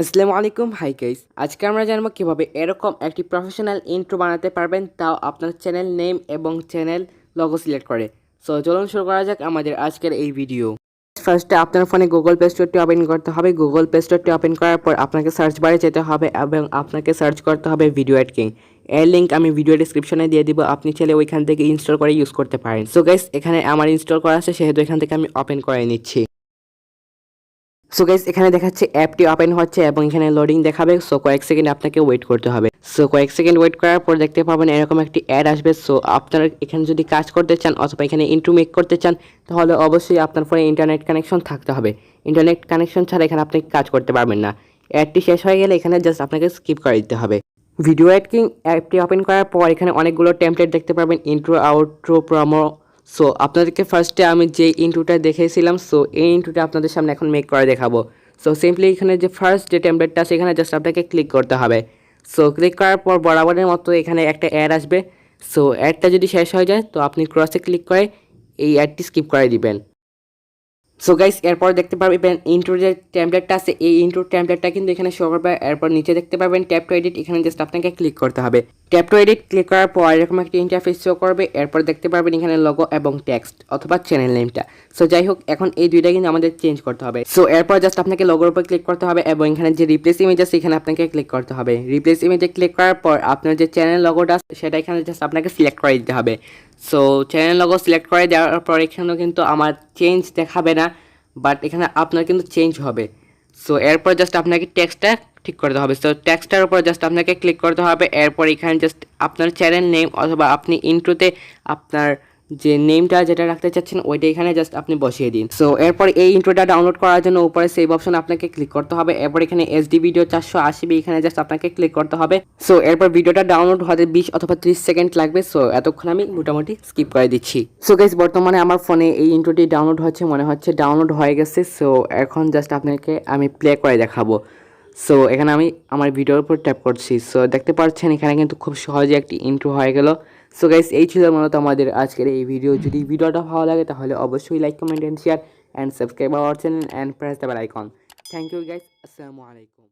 আসসালামু আলাইকুম, hi guys. আজকে আমরা জানবো কিভাবে এরকম একটি প্রফেশনাল ইন্ট্রো বানাতে পারবেন, তাও আপনার চ্যানেল নেম এবং চ্যানেল লগো সিলেক্ট করে। সো চলুন শুরু করা যাক আমাদের আজকের এই ভিডিও। ফার্স্টে আপনার ফোনে গুগল প্লে স্টোরটি ওপেন করতে হবে। গুগল প্লে স্টোরটি ওপেন করার পর আপনাকে সার্চ বারে যেতে হবে এবং আপনাকে সার্চ করতে হবে ভিডিও এডিটিং। এর লিঙ্ক আমি ভিডিও ডিসক্রিপশনে দিয়ে দিব, আপনি চাইলে ওইখান থেকে ইনস্টল করে ইউজ করতে পারেন। সো গাইস, এখানে আমার ইনস্টল করা আছে, সেহেতু এখান থেকে আমি ওপেন করে নিচ্ছি। সো গাইস, এখানে দেখাচ্ছে অ্যাপটি ওপেন হচ্ছে এবং এখানে লোডিং দেখাবে। সো কয়েক সেকেন্ড আপনাকে ওয়েট করতে হবে। সো কয়েক সেকেন্ড ওয়েট করার পর দেখতে পাবেন এরকম একটি অ্যাড আসবে। সো আপনারা এখানে যদি কাজ করতে চান অথবা এখানে ইন্ট্রো মেক করতে চান, তাহলে অবশ্যই আপনার ফোনে ইন্টারনেট কানেকশন থাকতে হবে। ইন্টারনেট কানেকশন ছাড়া এখানে আপনি কাজ করতে পারবেন না। অ্যাডটি শেষ হয়ে গেলে এখানে জাস্ট আপনাকে স্কিপ করে দিতে হবে। ভিডিও এডিটিং অ্যাপটি ওপেন করার পর এখানে অনেকগুলো টেমপ্লেট দেখতে পারবেন, ইন্ট্রো, আউট্রো, প্রোমো। সো আপনাদেরকে ফার্স্টে আমি যে ইন্ট্রোটা দেখেছিলাম, সো এই ইন্ট্রোটা আপনাদের সামনে এখন মেক করে দেখাবো। সো সিম্পলি এখানে যে ফার্স্ট যে টেমপ্লেটটা আছে এখানে জাস্ট আপনাকে ক্লিক করতে হবে। সো ক্লিক করার পর বরাবরের মতো এখানে একটা অ্যাড আসবে। সো অ্যাডটা যদি শেষ হয়ে যায় তো আপনি ক্রসে ক্লিক করে এই অ্যাডটি স্কিপ করে দিবেন। সো গাইস, এরপর দেখতে পারবেন ইন্ট্রো যে টেমপ্লেটটা আছে, এই ইন্ট্রো টেমপ্লেটটা কিন্তু এখানে শো করবে। এরপর নিচে দেখতে পাবেন ট্যাপ টু এডিট, এখানে জাস্ট আপনাকে ক্লিক করতে হবে। ট্যাপ টু এডিট ক্লিক করার পর এরকম একটা ইন্টারফেস শো করবে। এরপর দেখতে পারবেন এখানে লোগো এবং টেক্সট অথবা চ্যানেল নেমটা। সো যাই হোক, এখন এই দুইটা কিন্তু আমাদের চেঞ্জ করতে হবে। সো এরপর জাস্ট আপনাকে লোগোর উপর ক্লিক করতে হবে এবং এখানে যে রিপ্লেস ইমেজ আছে এখানে আপনাকে ক্লিক করতে হবে। রিপ্লেস ইমেজে ক্লিক করার পর আপনার যে চ্যানেল লোগোটা আছে সেটা এখানে জাস্ট আপনাকে সিলেক্ট করে দিতে হবে। সো চ্যানেল লোগো সিলেক্ট করে দেওয়ার পর এখানেও কিন্তু আমার চেঞ্জ দেখাবে না, বাট এখানে আপনার কিন্তু চেঞ্জ হবে। সো এরপর জাস্ট আপনাকে টেক্সটটা ঠিক করতে হবে। সো টেক্সটার উপর জাস্ট আপনাকে ক্লিক করতে হবে। এরপর এখানে জাস্ট আপনার চ্যানেল নেম অথবা আপনি ইন্ট্রোতে আপনার যে নেমটা যেটা রাখতে চাচ্ছেন ওইটা এখানে জাস্ট আপনি বসিয়ে দিন। সো এরপর এই ইন্ট্রোটা ডাউনলোড করার জন্য উপরে সেভ অপশন আপনাকে ক্লিক করতে হবে। এরপর এখানে এসডি ভিডিও 480 এখানে জাস্ট আপনাকে ক্লিক করতে হবে। সো এরপর ভিডিওটা ডাউনলোড হতে 20 অথবা 30 সেকেন্ড লাগবে। সো এতক্ষণ আমি মোটামুটি স্কিপ করে দিচ্ছি। সো গাইস, বর্তমানে আমার ফোনে এই ইন্ট্রোটি ডাউনলোড হচ্ছে, মনে হচ্ছে ডাউনলোড হয়ে গেছে। সো এখন জাস্ট আপনাকে আমি প্লে করে দেখাবো। সো এখানে আমি আমার ভিডিওর উপর ট্যাপ করছি। সো দেখতে পাচ্ছেন এখানে কিন্তু খুব সহজে একটি ইন্ট্রো হয়ে গেল। সো গাইস, এই ছিল মূলত আমাদের আজকের এই ভিডিও। যদি ভিডিওটা ভালো লাগে তাহলে অবশ্যই like, comment and share and subscribe our channel and press the bell icon. Thank you guys, আসসালামু আলাইকুম।